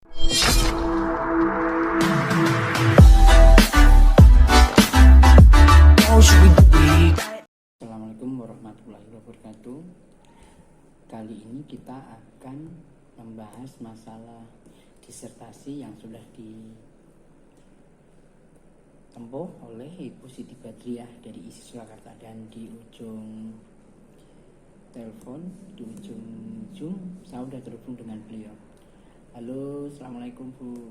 Assalamualaikum warahmatullahi wabarakatuh. Kali ini kita akan membahas masalah disertasi yang sudah ditempuh oleh Ibu Siti Badriah dari ISI Surakarta, dan di ujung telepon, di ujung Zoom, saya sudah terhubung dengan beliau. Halo, Assalamualaikum Bu.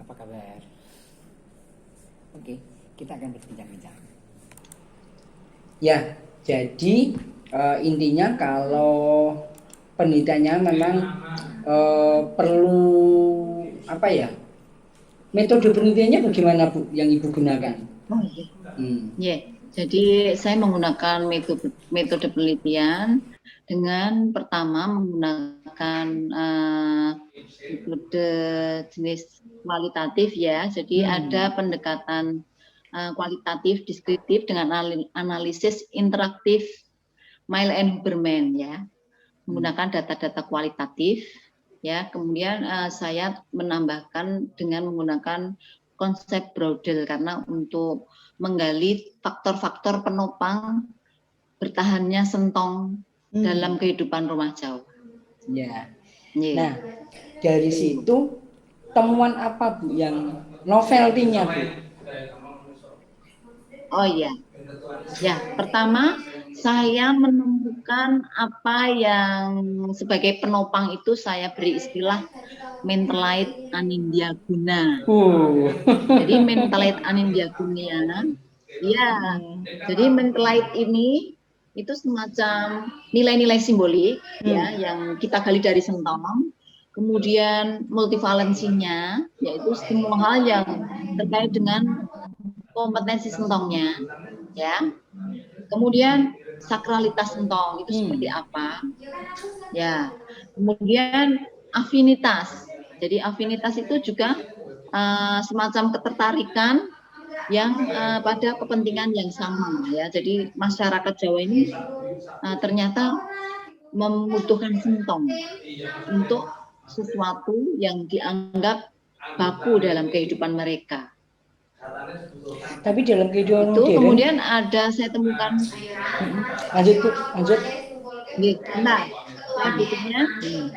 Apa kabar? Oke, kita akan berbincang-bincang. Ya, jadi intinya kalau penelitiannya memang perlu metode penelitiannya bagaimana Bu yang Ibu gunakan? Jadi saya menggunakan metode penelitian dengan pertama menggunakan metode jenis kualitatif ya. Jadi ada pendekatan kualitatif deskriptif dengan analisis interaktif Mile and Huberman ya, menggunakan data-data kualitatif ya. Kemudian saya menambahkan dengan menggunakan konsep Braudel karena untuk menggali faktor-faktor penopang bertahannya sentong dalam kehidupan rumah Jawa. Ya. Nah, dari situ temuan apa Bu yang novelty-nya Bu? Oh iya. Ya, pertama saya menemukan apa yang sebagai penopang itu saya beri istilah mentalite anindyaguna. Jadi mentalite anindyaguna, ya. Jadi mentalite ini itu semacam nilai-nilai simbolik ya yang kita gali dari sentong. Kemudian multivalensinya yaitu semua hal yang terkait dengan kompetensi sentongnya ya. Kemudian sakralitas sentong itu seperti apa ya. Kemudian afinitas. Jadi afinitas itu juga semacam ketertarikan yang pada kepentingan yang sama ya. Jadi masyarakat Jawa ini ternyata membutuhkan sentong untuk sesuatu yang dianggap baku dalam kehidupan mereka. Tapi dalam kehidupan itu modern, kemudian ada saya temukan lanjut. Nah, berikutnya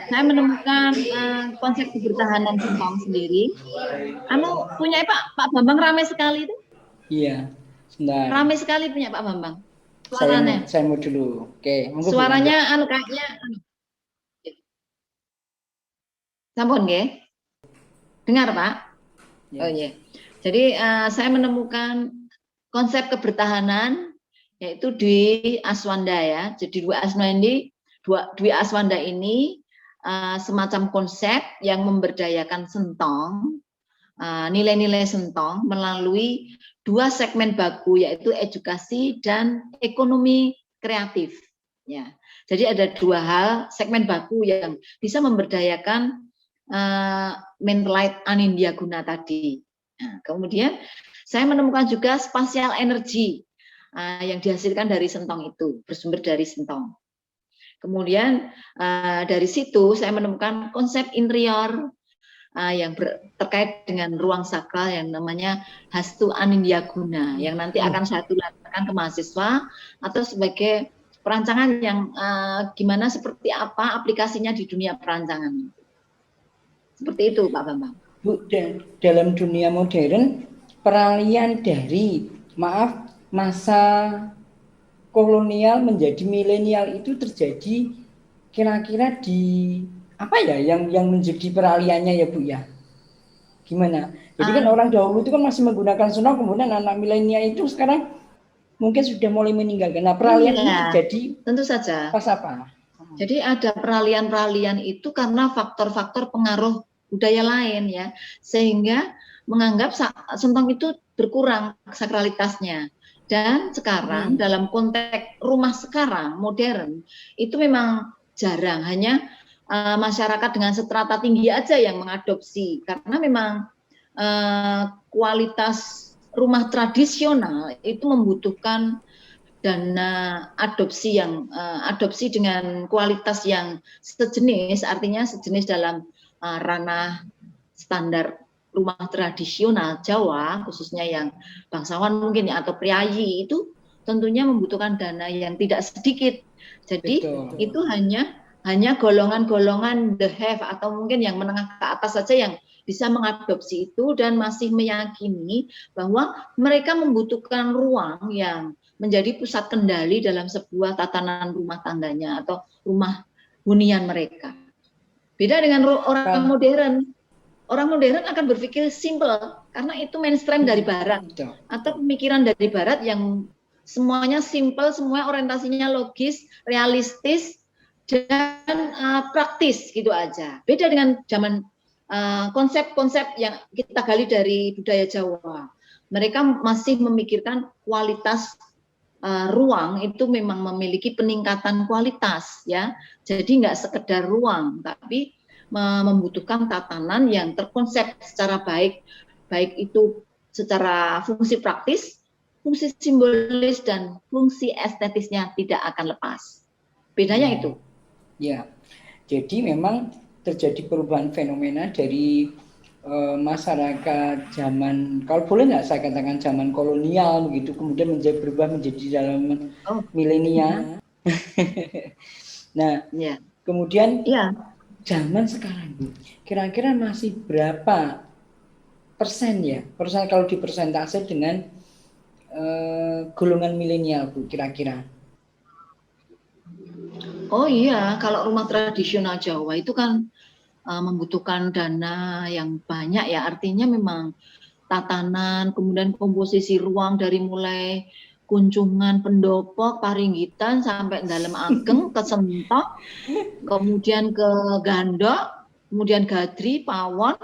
saya menemukan konsep kebertahanan sentong sendiri. Punya Pak Bambang ramai sekali itu. Iya, sebentar. Ramai sekali punya Pak Bambang. Suaranya. Saya mau dulu. Oke. Suaranya kayaknya. Sampun nggih? Dengar Pak? Ya. Oh iya. Jadi saya menemukan konsep kebertahanan yaitu di Aswanda ya. Jadi Dwi Aswanda ini semacam konsep yang memberdayakan sentong, nilai-nilai sentong melalui dua segmen baku yaitu edukasi dan ekonomi kreatif. Ya. Jadi ada dua hal segmen baku yang bisa memberdayakan mentalite anindyaguna tadi. Nah, kemudian saya menemukan juga spasial energi yang dihasilkan dari sentong itu, bersumber dari sentong. Kemudian dari situ saya menemukan konsep interior yang terkait dengan ruang sakral yang namanya Hastu Anindyaguna, yang nanti akan saya tularkan ke mahasiswa atau sebagai perancangan yang gimana seperti apa aplikasinya di dunia perancangan. Seperti itu Pak Bambang. Bu, dalam dunia modern peralihan dari masa kolonial menjadi milenial itu terjadi kira-kira di apa ya yang menjadi peralihannya ya Bu ya? Gimana? Jadi kan orang dahulu itu kan masih menggunakan sentong, kemudian anak milenial itu sekarang mungkin sudah mulai meninggalkan. Nah, peralihan ini terjadi tentu saja. Pas apa? Jadi ada peralihan-peralihan itu karena faktor-faktor pengaruh budaya lain ya, sehingga menganggap sentong itu berkurang sakralitasnya. Dan sekarang dalam konteks rumah sekarang modern itu memang jarang, hanya masyarakat dengan strata tinggi aja yang mengadopsi karena memang kualitas rumah tradisional itu membutuhkan dana adopsi dengan kualitas yang sejenis, artinya sejenis dalam ranah standar rumah tradisional Jawa, khususnya yang bangsawan mungkin ya, atau priayi, itu tentunya membutuhkan dana yang tidak sedikit. Jadi Betul. itu hanya golongan-golongan the have atau mungkin yang menengah ke atas saja yang bisa mengadopsi itu dan masih meyakini bahwa mereka membutuhkan ruang yang menjadi pusat kendali dalam sebuah tatanan rumah tangganya atau rumah hunian mereka. Beda dengan orang modern. Orang modern akan berpikir simple karena itu mainstream dari barat atau pemikiran dari barat yang semuanya simple, semua orientasinya logis, realistis dan praktis gitu aja. Beda dengan zaman konsep-konsep yang kita gali dari budaya Jawa. Mereka masih memikirkan kualitas ruang itu memang memiliki peningkatan kualitas ya. Jadi nggak sekedar ruang, tapi membutuhkan tatanan yang terkonsep secara baik, baik itu secara fungsi praktis, fungsi simbolis dan fungsi estetisnya tidak akan lepas. Bedanya itu. Ya, jadi memang terjadi perubahan fenomena dari masyarakat zaman, kalau boleh nggak saya katakan zaman kolonial begitu, kemudian berubah menjadi dalam milenial. Nah, kemudian zaman sekarang, kira-kira masih berapa persen ya? Persen kalau dipersentase dengan golongan milenial, Bu, kira-kira? Oh iya, kalau rumah tradisional Jawa itu kan membutuhkan dana yang banyak ya. Artinya memang tatanan, kemudian komposisi ruang dari mulai kunjungan pendopo, paringgitan sampai dalam ageng, ke sentok, kemudian ke gandok, kemudian gadri, pawon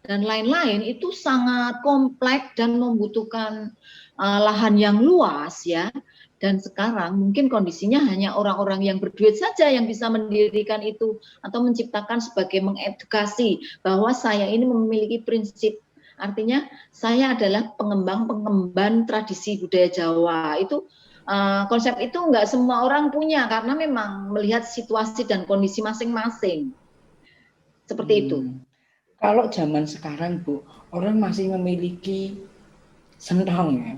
dan lain-lain itu sangat kompleks dan membutuhkan lahan yang luas ya. Dan sekarang mungkin kondisinya hanya orang-orang yang berduit saja yang bisa mendirikan itu atau menciptakan sebagai mengedukasi bahwa saya ini memiliki prinsip. Artinya saya adalah pengembang tradisi budaya Jawa. Itu konsep itu nggak semua orang punya karena memang melihat situasi dan kondisi masing-masing. Seperti itu. Kalau zaman sekarang, Bu, orang masih memiliki sentong ya.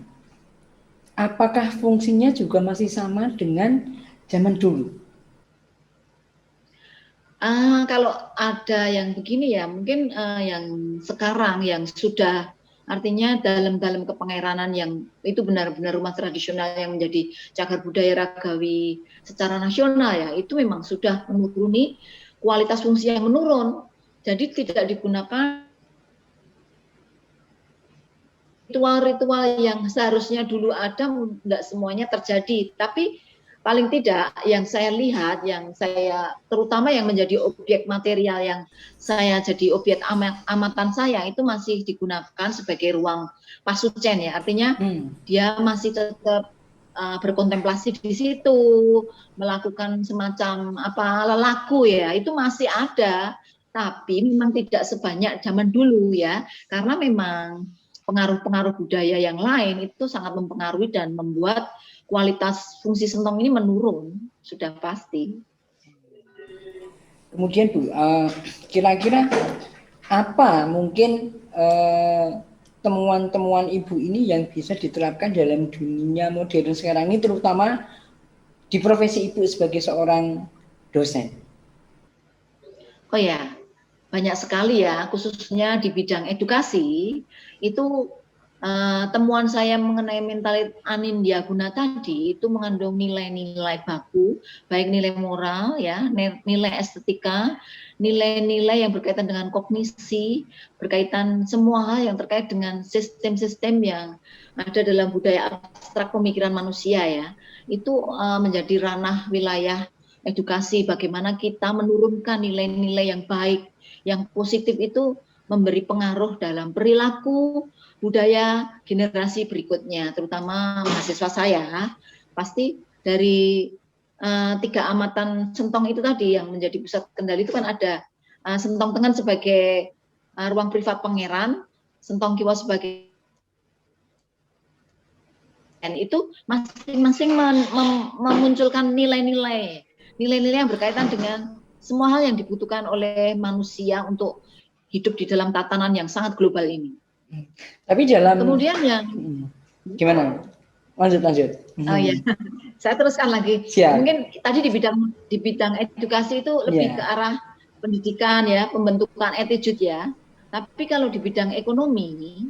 Apakah fungsinya juga masih sama dengan zaman dulu? Kalau ada yang begini ya, mungkin yang sekarang yang sudah artinya dalam kepangeranan yang itu benar-benar rumah tradisional yang menjadi cagar budaya ragawi secara nasional ya, itu memang sudah menuruni kualitas fungsi yang menurun. Jadi tidak digunakan ritual-ritual yang seharusnya dulu ada, tidak semuanya terjadi. Tapi paling tidak yang saya lihat, yang saya terutama yang menjadi objek material yang saya jadi objek amatan saya itu masih digunakan sebagai ruang pasucen ya. Artinya dia masih tetap berkontemplasi di situ, melakukan semacam lelaku ya, itu masih ada. Tapi memang tidak sebanyak zaman dulu ya, karena memang pengaruh-pengaruh budaya yang lain itu sangat mempengaruhi dan membuat kualitas fungsi sentong ini menurun, sudah pasti. Kemudian Bu, kira-kira apa mungkin temuan-temuan Ibu ini yang bisa diterapkan dalam dunia modern sekarang ini, terutama di profesi Ibu sebagai seorang dosen? Oh ya, banyak sekali ya, khususnya di bidang edukasi, itu temuan saya mengenai mentalit Anindya Guna tadi itu mengandung nilai-nilai baku, baik nilai moral ya, nilai estetika, nilai-nilai yang berkaitan dengan kognisi, berkaitan semua hal yang terkait dengan sistem-sistem yang ada dalam budaya abstrak pemikiran manusia ya. Itu menjadi ranah wilayah edukasi, bagaimana kita menurunkan nilai-nilai yang baik, yang positif itu memberi pengaruh dalam perilaku budaya generasi berikutnya, terutama mahasiswa saya. Pasti dari 3 amatan sentong itu tadi yang menjadi pusat kendali itu kan ada sentong tengen sebagai ruang privat pangeran, sentong kiwa sebagai itu masing-masing memunculkan nilai-nilai yang berkaitan dengan semua hal yang dibutuhkan oleh manusia untuk hidup di dalam tatanan yang sangat global ini. Tapi dalam kemudian yang gimana? Lanjut. Oh ya, saya teruskan lagi. Siap. Mungkin tadi di bidang edukasi itu lebih ke arah pendidikan ya, pembentukan attitude ya. Tapi kalau di bidang ekonomi,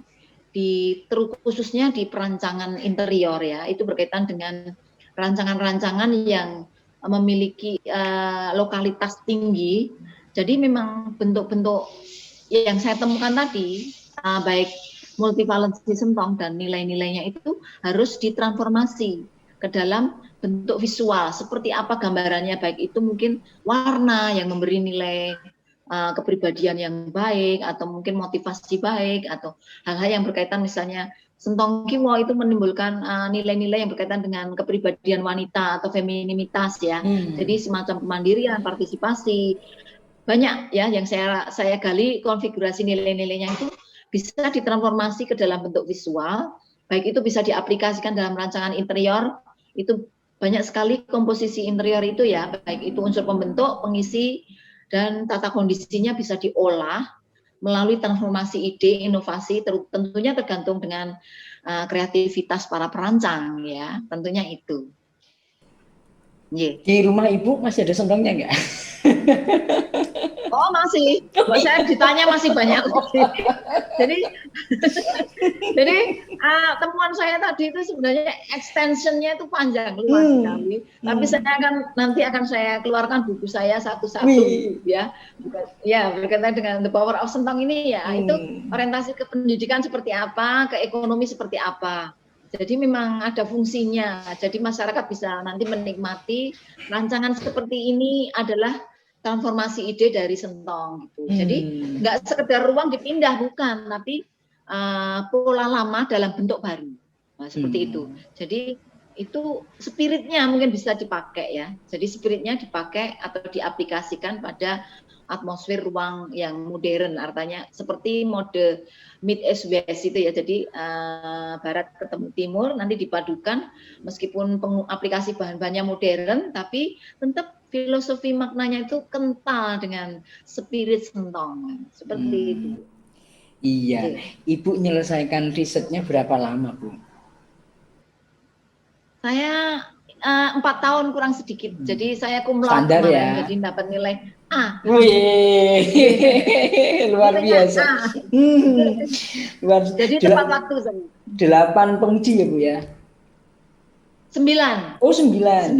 khususnya di perancangan interior ya, itu berkaitan dengan rancangan-rancangan yang memiliki lokalitas tinggi. Jadi memang bentuk-bentuk yang saya temukan tadi, baik multivalensi Sentong dan nilai-nilainya itu harus ditransformasi ke dalam bentuk visual. Seperti apa gambarannya, baik itu mungkin warna yang memberi nilai kepribadian yang baik, atau mungkin motivasi baik, atau hal-hal yang berkaitan misalnya Sentong Kiwo itu menimbulkan nilai-nilai yang berkaitan dengan kepribadian wanita atau femininitas ya. Jadi semacam kemandirian, partisipasi, banyak ya yang saya gali konfigurasi nilai-nilainya itu bisa ditransformasi ke dalam bentuk visual, baik itu bisa diaplikasikan dalam rancangan interior. Itu banyak sekali komposisi interior itu ya, baik itu unsur pembentuk, pengisi, dan tata kondisinya bisa diolah melalui transformasi ide, inovasi, tentunya tergantung dengan kreativitas para perancang ya, tentunya itu. Di rumah Ibu masih ada sentongnya nggak? Oh masih, saya ditanya masih banyak kopi. Jadi temuan saya tadi itu sebenarnya extensionnya itu panjang luas sekali. Tapi nanti akan saya keluarkan buku saya satu-satu ya. Ya berkaitan dengan The Power of Sentong ini ya. Itu orientasi ke pendidikan seperti apa, ke ekonomi seperti apa. Jadi memang ada fungsinya. Jadi masyarakat bisa nanti menikmati rancangan seperti ini adalah transformasi ide dari Sentong gitu. Jadi nggak sekedar ruang dipindah, bukan, tapi pola lama dalam bentuk baru. Nah, seperti itu. Jadi itu spiritnya mungkin bisa dipakai ya. Jadi spiritnya dipakai atau diaplikasikan pada atmosfer ruang yang modern, artinya seperti mode Mid East West itu ya. Jadi barat ketemu timur nanti dipadukan, meskipun aplikasi bahan-bahannya modern, tapi tetap filosofi maknanya itu kental dengan spirit Sentong, seperti itu. Iya, Ibu menyelesaikan risetnya berapa lama, Bu? Saya 4 tahun kurang sedikit. Jadi saya cum laude standar kemarin, ya. Jadi dapat nilai A. Wih, luar biasa. Jadi tepat waktu saya. 8 penguji ya Bu ya? 9. Oh 9.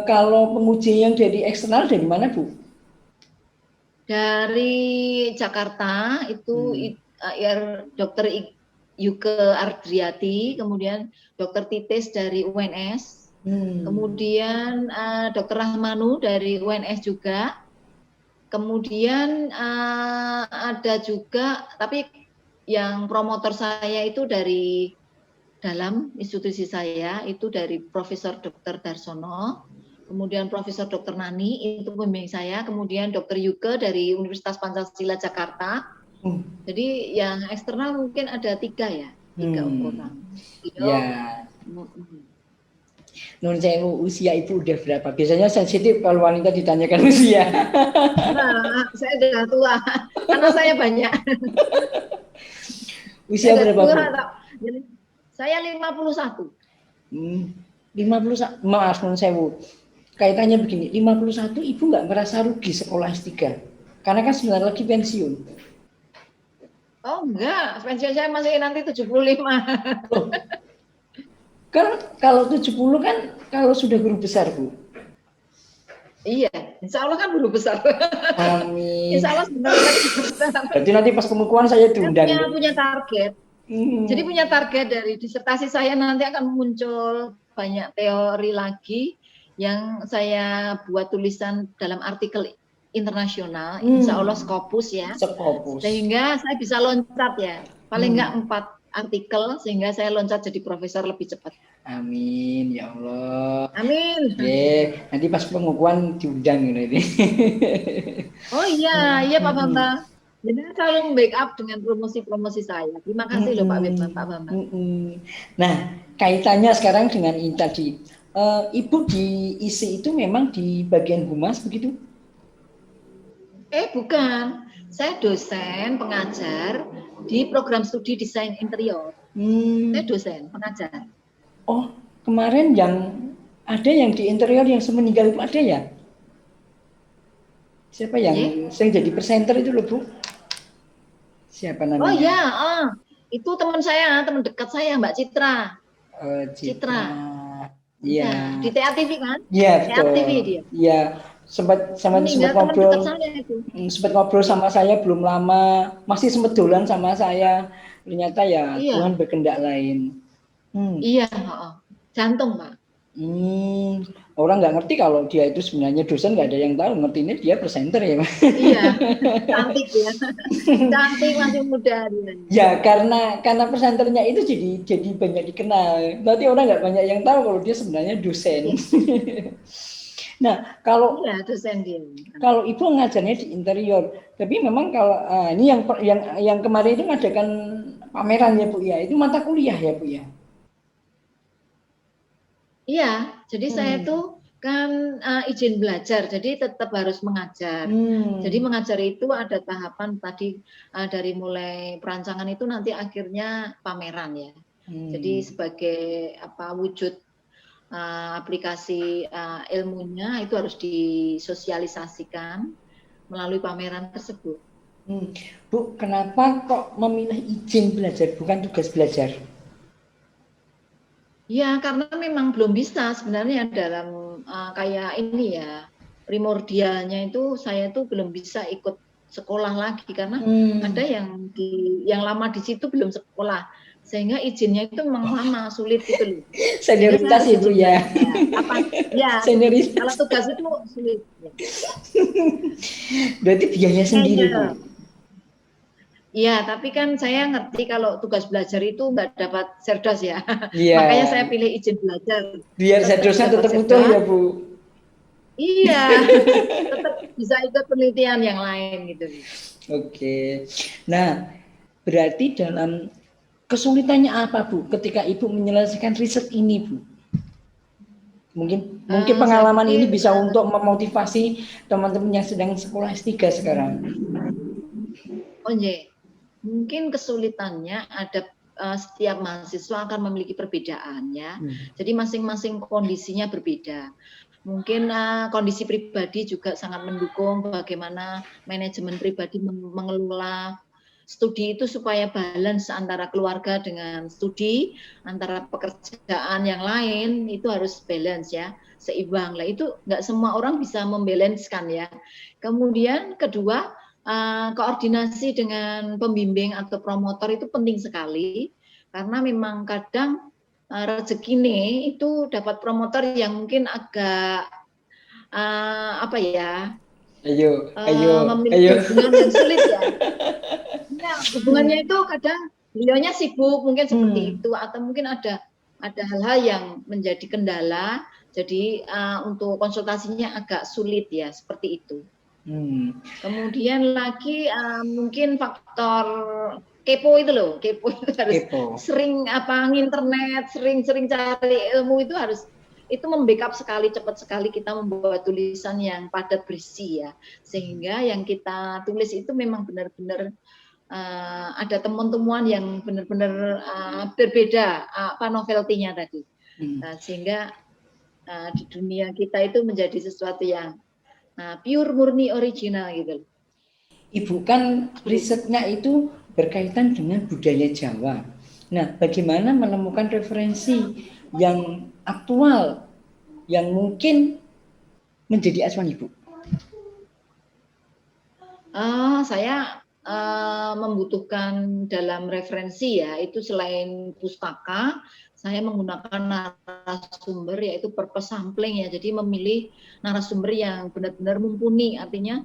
Kalau penguji yang dari eksternal dari mana Bu? Dari Jakarta itu Dr. Yuke Ardriati, kemudian Dr. Titis dari UNS, kemudian Dr. Rahmanu dari UNS juga, kemudian ada juga, tapi yang promotor saya itu dari dalam institusi saya, itu dari Profesor Dr. Darsono, kemudian Profesor Dr. Nani, itu pembimbing saya, kemudian Dr. Yuke dari Universitas Pancasila Jakarta. Jadi yang eksternal mungkin ada 3 ya, 3 orang. Ya. Nun sewu, usia Ibu udah berapa? Biasanya sensitif kalau wanita ditanyakan usia. Nah, saya udah tua, karena saya banyak. Usia berapa Bu? Saya 51. 51, maaf nun sewu. Kaitannya begini, 51 Ibu nggak merasa rugi sekolah S3? Karena kan sebentar lagi pensiun. Oh enggak, pensiun saya masih nanti 75. Oh. Kan kalau 70 kan kalau sudah guru besar Bu. Iya, insya Allah kan guru besar. Amin. Insya Allah sebentar lagi guru besar. Berarti nanti pas pengukuhan saya diundang. Punya target. Jadi punya target dari disertasi saya nanti akan muncul banyak teori lagi yang saya buat tulisan dalam artikel internasional, insya Allah Scopus ya. Scopus. Sehingga saya bisa loncat ya, paling enggak 4 artikel sehingga saya loncat jadi profesor lebih cepat. Amin ya Allah. Amin. Nanti pas pengukuhan diundang ini. Oh iya, iya Pak Bambang. Jadi selalu backup dengan promosi-promosi saya. Terima kasih loh Pak Bambang. Nah, kaitannya sekarang dengan ini tadi. Ibu di ISI itu memang di bagian humas begitu? Bukan. Saya dosen pengajar di program studi desain interior. Saya dosen pengajar. Oh, kemarin yang ada yang di interior yang semeninggal itu ada ya? Siapa yang saya jadi presenter itu loh Bu? Siapa namanya? Oh ya, itu teman saya, teman dekat saya, Mbak Citra. Citra. Iya, di TATV kan? Iya, betul. TATV dia. Iya, sempat ngobrol. Sempat ngobrol sama saya belum lama, masih sempat dolan sama saya. Ternyata ya iya. Tuhan berkehendak lain. Iya, jantung Pak. Orang nggak ngerti kalau dia itu sebenarnya dosen, nggak ada yang tahu, ngertinya dia presenter ya Pak. Iya, cantik ya, cantik masih muda dia. Ya karena presenternya itu jadi banyak dikenal. Nanti orang nggak banyak yang tahu kalau dia sebenarnya dosen. Nah kalau dosen dia. Kalau ibu ngajarnya di interior, tapi memang kalau ini yang kemarin itu ngadakan pameran ya Bu ya, itu mata kuliah ya Bu ya. Iya, jadi saya tuh kan izin belajar, jadi tetap harus mengajar. Jadi mengajar itu ada tahapan tadi dari mulai perancangan itu nanti akhirnya pameran ya. Jadi sebagai wujud aplikasi ilmunya itu harus disosialisasikan melalui pameran tersebut. Bu, kenapa kok memilih izin belajar bukan tugas belajar? Ya, karena memang belum bisa sebenarnya dalam kayak ini ya, primordialnya itu saya tuh belum bisa ikut sekolah lagi karena ada yang lama di situ belum sekolah, sehingga izinnya itu memang lama, sulit gitu loh. Senioritas itu ya. Ya, senioritas. Kalau tugas itu sulit. Berarti biaya sendiri Bu. Iya, tapi kan saya ngerti kalau tugas belajar itu nggak dapat serdos ya. Yeah. Makanya saya pilih izin belajar. Biar serdosnya tetap utuh ya Bu. Iya, tetap bisa ikut penelitian yang lain gitu. Oke. Nah, berarti dalam kesulitannya apa Bu ketika Ibu menyelesaikan riset ini Bu? Mungkin pengalaman ini bisa untuk memotivasi teman-teman yang sedang sekolah S3 sekarang. Oh iya. Mungkin kesulitannya ada setiap mahasiswa akan memiliki perbedaan ya. Jadi masing-masing kondisinya berbeda. Mungkin kondisi pribadi juga sangat mendukung bagaimana manajemen pribadi mengelola studi itu supaya balance antara keluarga dengan studi, antara pekerjaan yang lain itu harus balance ya, seimbang. Lah itu nggak semua orang bisa membalancekan ya. Kemudian kedua, koordinasi dengan pembimbing atau promotor itu penting sekali karena memang kadang rezeki nih itu dapat promotor yang mungkin agak memiliki hubungan yang sulit ya. Hubungannya itu kadang beliaunya sibuk mungkin seperti itu atau mungkin ada hal-hal yang menjadi kendala. Jadi untuk konsultasinya agak sulit ya seperti itu. Kemudian lagi mungkin faktor kepo itu loh, kepo itu harus sering nginternet, sering cari ilmu itu harus itu membackup sekali, cepat sekali kita membuat tulisan yang padat berisi ya, sehingga yang kita tulis itu memang benar-benar ada temuan-temuan yang benar-benar berbeda novelty-nya tadi, sehingga di dunia kita itu menjadi sesuatu yang pure murni original gitu. Ibu kan risetnya itu berkaitan dengan budaya Jawa. Nah, bagaimana menemukan referensi yang aktual yang mungkin menjadi acuan Ibu? Saya membutuhkan dalam referensi ya, itu selain pustaka, saya menggunakan narasumber yaitu purpose sampling ya, jadi memilih narasumber yang benar-benar mumpuni, artinya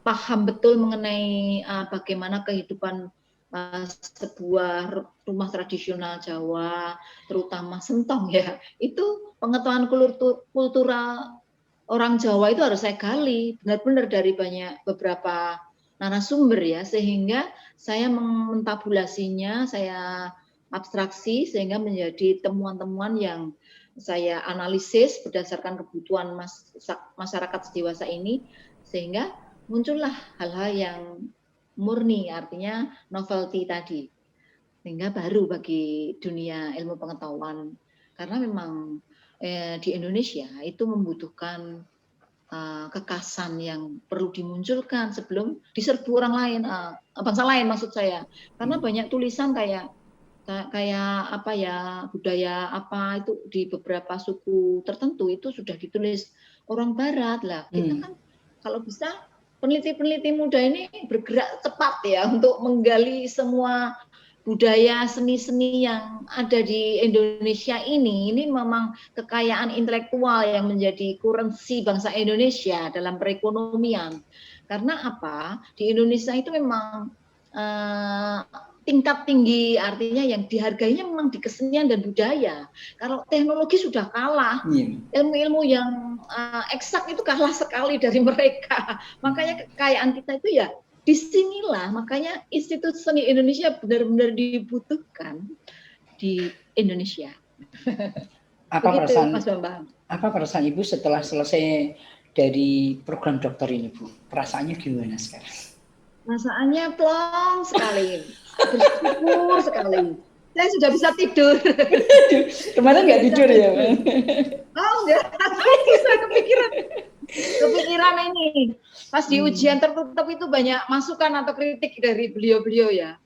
paham betul mengenai bagaimana kehidupan sebuah rumah tradisional Jawa, terutama Sentong ya, itu pengetahuan kultural orang Jawa itu harus saya gali benar-benar dari beberapa narasumber ya, sehingga saya mentabulasinya, saya abstraksi sehingga menjadi temuan-temuan yang saya analisis berdasarkan kebutuhan masyarakat dewasa ini, sehingga muncullah hal-hal yang murni, artinya novelty tadi, sehingga baru bagi dunia ilmu pengetahuan, karena memang di Indonesia itu membutuhkan kekasan yang perlu dimunculkan sebelum diserbu orang lain, bangsa lain maksud saya, karena banyak tulisan kayak apa ya, budaya apa itu di beberapa suku tertentu itu sudah ditulis orang Barat lah. Kita kan kalau bisa peneliti-peneliti muda ini bergerak cepat ya untuk menggali semua budaya seni-seni yang ada di Indonesia ini memang kekayaan intelektual yang menjadi currency bangsa Indonesia dalam perekonomian. Karena apa? Di Indonesia itu memang tingkat tinggi, artinya yang dihargainya memang di kesenian dan budaya. Kalau teknologi sudah kalah, ilmu-ilmu yang eksak itu kalah sekali dari mereka. Makanya kekayaan kita itu ya disinilah, makanya Institut Seni Indonesia benar-benar dibutuhkan di Indonesia. Apa perasaan Ibu setelah selesai dari program dokter ini, Bu? Perasaannya gimana sekarang? Perasaannya plong sekali, bersyukur sekali. Saya sudah bisa tidur. Kemarin nggak tidur ya, Bang? Oh enggak, saya kepikiran ini. Pas di ujian tertutup itu banyak masukan atau kritik dari beliau-beliau ya.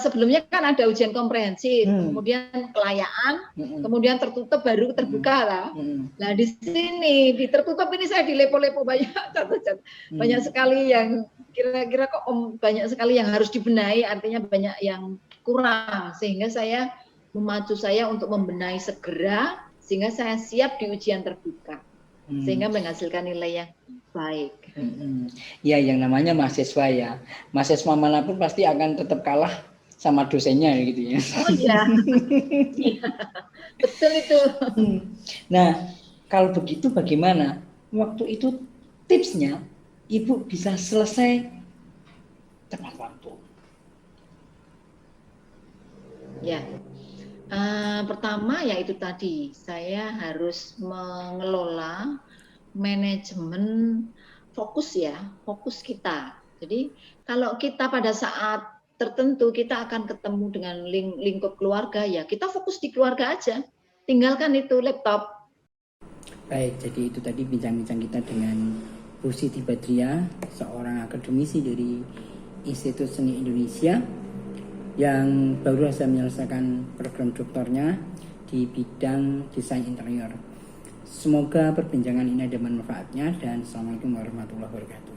Sebelumnya kan ada ujian komprehensif, kemudian kelayaan, kemudian tertutup baru terbuka lah. Nah di sini di tertutup ini saya dilepo-lepo banyak catatan, banyak sekali yang kira-kira kok banyak sekali yang harus dibenahi, artinya banyak yang kurang, sehingga saya memacu saya untuk membenahi segera sehingga saya siap di ujian terbuka, sehingga menghasilkan nilai yang baik. Ya, yang namanya mahasiswa ya, mahasiswa manapun pasti akan tetap kalah sama dosennya gitu ya. Oh iya, betul itu. Nah, kalau begitu bagaimana waktu itu tipsnya Ibu bisa selesai tepat waktu? Ya, pertama ya itu tadi, saya harus mengelola manajemen fokus kita. Jadi kalau kita pada saat tertentu kita akan ketemu dengan lingkup keluarga, ya kita fokus di keluarga aja, tinggalkan itu laptop. Baik, jadi itu tadi bincang-bincang kita dengan Bu Siti Badriah, seorang akademisi dari Institut Seni Indonesia yang baru saja menyelesaikan program doktornya di bidang desain interior. Semoga perbincangan ini ada manfaatnya dan Assalamualaikum warahmatullahi wabarakatuh.